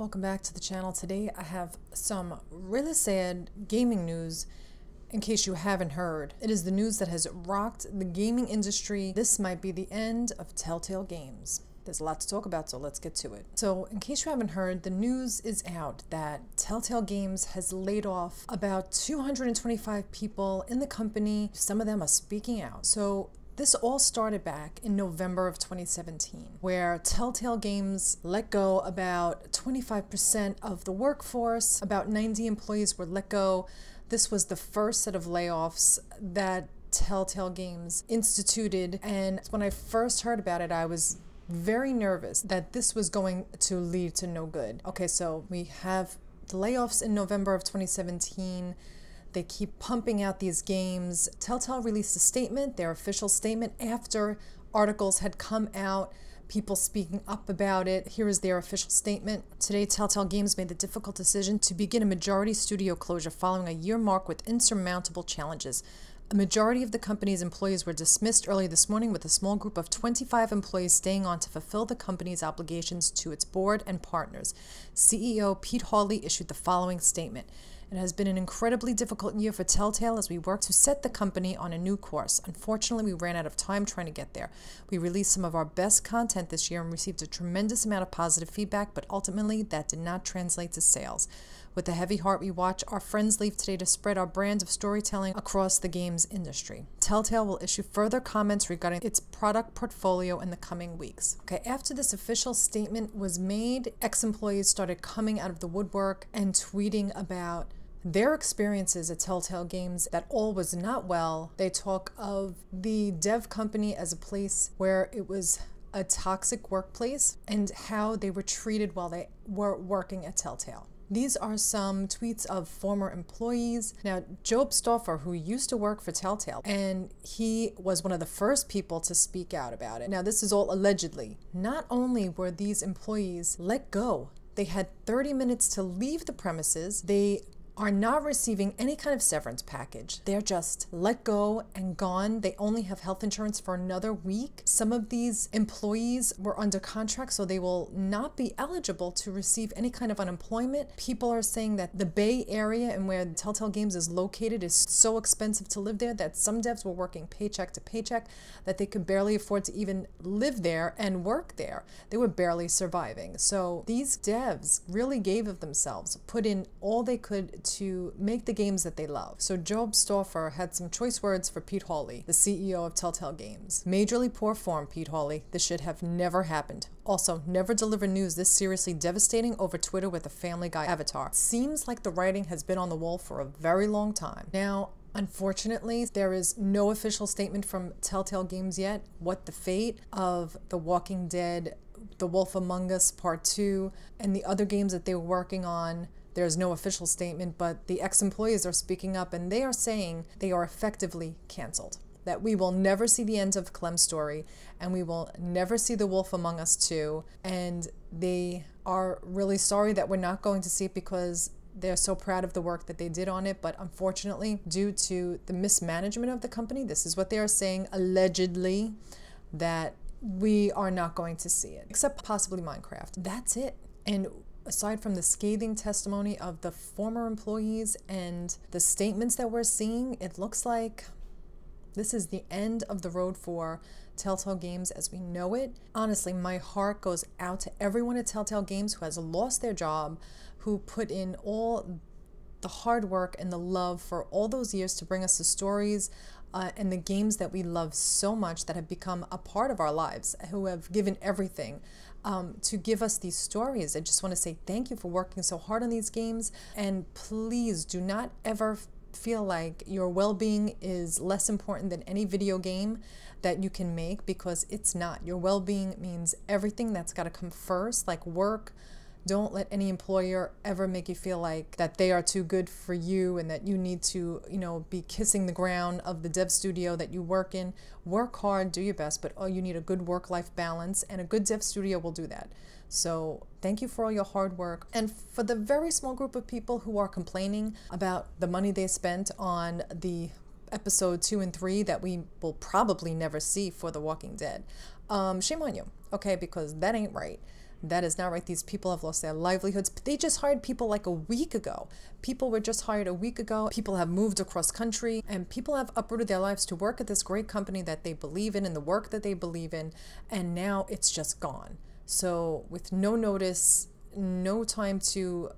welcome back to the channel. Today I have some really sad gaming news in case you haven't heard. It is the news that has rocked the gaming industry. This might be the end of Telltale Games. There's a lot to talk about, so let's get to it. So in case you haven't heard, the news is out that Telltale Games has laid off about 225 people in the company. Some of them are speaking out. So this all started back in November of 2017, where Telltale Games let go about 25% of the workforce. About 90 employees were let go. This was the first set of layoffs that Telltale Games instituted, and when I first heard about it, I was very nervous that this was going to lead to no good. Okay, so we have the layoffs in November of 2017. They keep pumping out these games. Telltale released a statement, their official statement, after articles had come out, people speaking up about it. Here is their official statement. Today, Telltale Games made the difficult decision to begin a majority studio closure following a year mark with insurmountable challenges. A majority of the company's employees were dismissed early this morning, with a small group of 25 employees staying on to fulfill the company's obligations to its board and partners. CEO Pete Hawley issued the following statement. It has been an incredibly difficult year for Telltale as we work to set the company on a new course. Unfortunately, we ran out of time trying to get there. We released some of our best content this year and received a tremendous amount of positive feedback, but ultimately that did not translate to sales. With a heavy heart, we watch our friends leave today to spread our brand of storytelling across the games industry. Telltale will issue further comments regarding its product portfolio in the coming weeks. Okay, after this official statement was made, ex-employees started coming out of the woodwork and tweeting about their experiences at Telltale Games, that all was not well. They talk of the dev company as a place where it was a toxic workplace and how they were treated while they were working at Telltale. These are some tweets of former employees. Now, Job Stauffer, who used to work for Telltale, and he was one of the first people to speak out about it. Now, this is all allegedly. Not only were these employees let go, they had 30 minutes to leave the premises. They are not receiving any kind of severance package. They're just let go and gone. They only have health insurance for another week. Some of these employees were under contract, so they will not be eligible to receive any kind of unemployment. People are saying that the Bay Area and where Telltale Games is located is so expensive to live there that some devs were working paycheck to paycheck, that they could barely afford to even live there and work there. They were barely surviving. So these devs really gave of themselves, put in all they could to make the games that they love. So Job Stauffer had some choice words for Pete Hawley, the CEO of Telltale Games. Majorly poor form, Pete Hawley. This should have never happened. Also, never deliver news this seriously devastating over Twitter with a Family Guy avatar. Seems like the writing has been on the wall for a very long time. Now, unfortunately, there is no official statement from Telltale Games yet what the fate of The Walking Dead, The Wolf Among Us Part 2, and the other games that they were working on. There's no official statement, but the ex-employees are speaking up and they are saying they are effectively canceled. That we will never see the end of Clem's story and we will never see The Wolf Among Us 2. And they are really sorry that we're not going to see it because they're so proud of the work that they did on it. But unfortunately, due to the mismanagement of the company, this is what they are saying, allegedly, that we are not going to see it, except possibly Minecraft. That's it. And aside from the scathing testimony of the former employees and the statements that we're seeing, it looks like this is the end of the road for Telltale Games as we know it. Honestly, my heart goes out to everyone at Telltale Games who has lost their job, who put in all the hard work and the love for all those years to bring us the stories and the games that we love so much, that have become a part of our lives, who have given everything to give us these stories. I just want to say thank you for working so hard on these games, and please do not ever feel like your well-being is less important than any video game that you can make, because it's not. Your well-being means everything. That's got to come first, like work. Don't let any employer ever make you feel like that they are too good for you and that you need to, be kissing the ground of the dev studio that you work in. Work hard, do your best, but you need a good work-life balance, and a good dev studio will do that. So thank you for all your hard work. And for the very small group of people who are complaining about the money they spent on the episode 2 and 3 that we will probably never see for The Walking Dead, shame on you, okay, because that ain't right. That is not right. These people have lost their livelihoods. They just hired people like a week ago. People were just hired a week ago. People have moved across country, and people have uprooted their lives to work at this great company that they believe in and the work that they believe in, and now it's just gone. So with no notice, no time to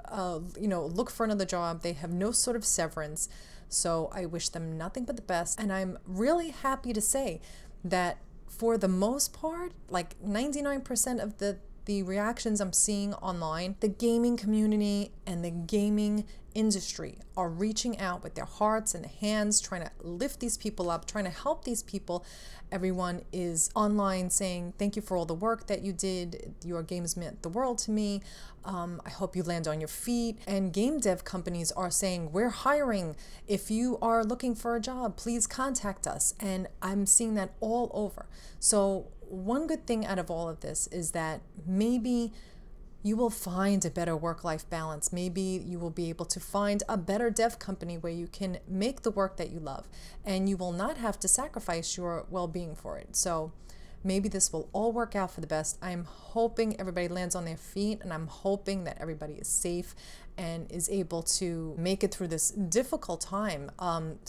look for another job, they have no sort of severance. So I wish them nothing but the best, and I'm really happy to say that for the most part, like 99% of the reactions I'm seeing online, the gaming community and the gaming industry are reaching out with their hearts and hands, trying to lift these people up, trying to help these people. Everyone is online saying, thank you for all the work that you did. Your games meant the world to me. I hope you land on your feet. And game dev companies are saying, we're hiring. If you are looking for a job, please contact us. And I'm seeing that all over. So one good thing out of all of this is that maybe you will find a better work-life balance. Maybe you will be able to find a better dev company where you can make the work that you love and you will not have to sacrifice your well-being for it. So maybe this will all work out for the best. I'm hoping everybody lands on their feet, and I'm hoping that everybody is safe and is able to make it through this difficult time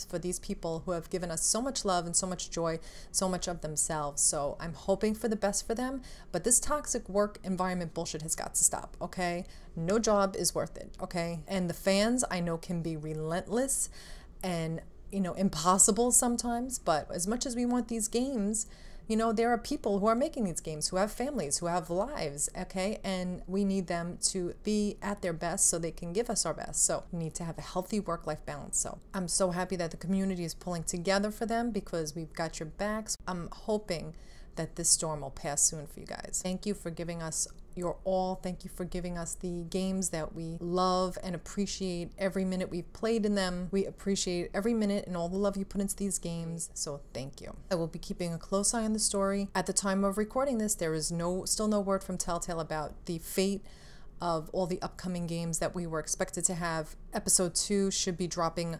for these people who have given us so much love and so much joy, so much of themselves. So I'm hoping for the best for them, but this toxic work environment bullshit has got to stop, okay? No job is worth it, okay? And the fans, I know, can be relentless and, impossible sometimes, but as much as we want these games, there are people who are making these games, who have families, who have lives, okay? And we need them to be at their best so they can give us our best. So we need to have a healthy work-life balance. So I'm so happy that the community is pulling together for them because we've got your backs. I'm hoping that this storm will pass soon for you guys. Thank you for giving us your all. Thank you for giving us the games that we love and appreciate every minute we've played in them. We appreciate every minute and all the love you put into these games. So thank you. I will be keeping a close eye on the story. At the time of recording this, there is still no word from Telltale about the fate of all the upcoming games that we were expected to have. Episode 2 should be dropping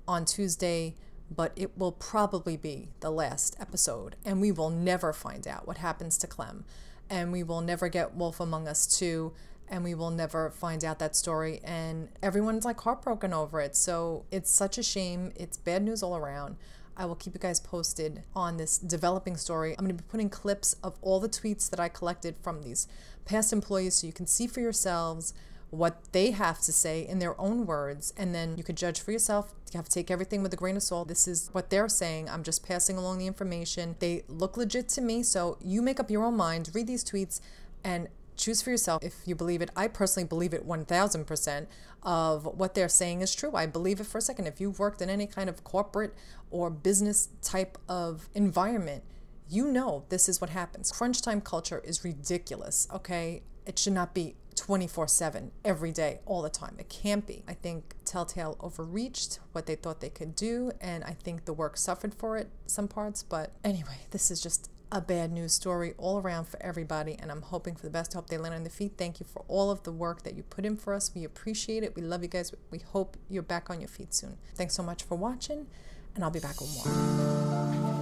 on Tuesday, but it will probably be the last episode, and we will never find out what happens to Clem. And we will never get Wolf Among Us 2, and we will never find out that story, and everyone's like heartbroken over it. So it's such a shame. It's bad news all around. I will keep you guys posted on this developing story. I'm going to be putting clips of all the tweets that I collected from these past employees so you can see for yourselves what they have to say in their own words, and then you could judge for yourself. You have to take everything with a grain of salt. This is what they're saying. I'm just passing along the information. They look legit to me, so you make up your own mind, read these tweets, and choose for yourself if you believe it. I personally believe it 1000% of what they're saying is true. I believe it for a second. If you've worked in any kind of corporate or business type of environment, you know this is what happens. Crunch time culture is ridiculous, okay? It should not be 24/7 every day, all the time. It can't be. I think Telltale overreached what they thought they could do, and I think the work suffered for it, some parts. But anyway, this is just a bad news story all around for everybody, and I'm hoping for the best. I hope they land on their feet. Thank you for all of the work that you put in for us. We appreciate it. We love you guys. We hope you're back on your feet soon. Thanks so much for watching, and I'll be back with more.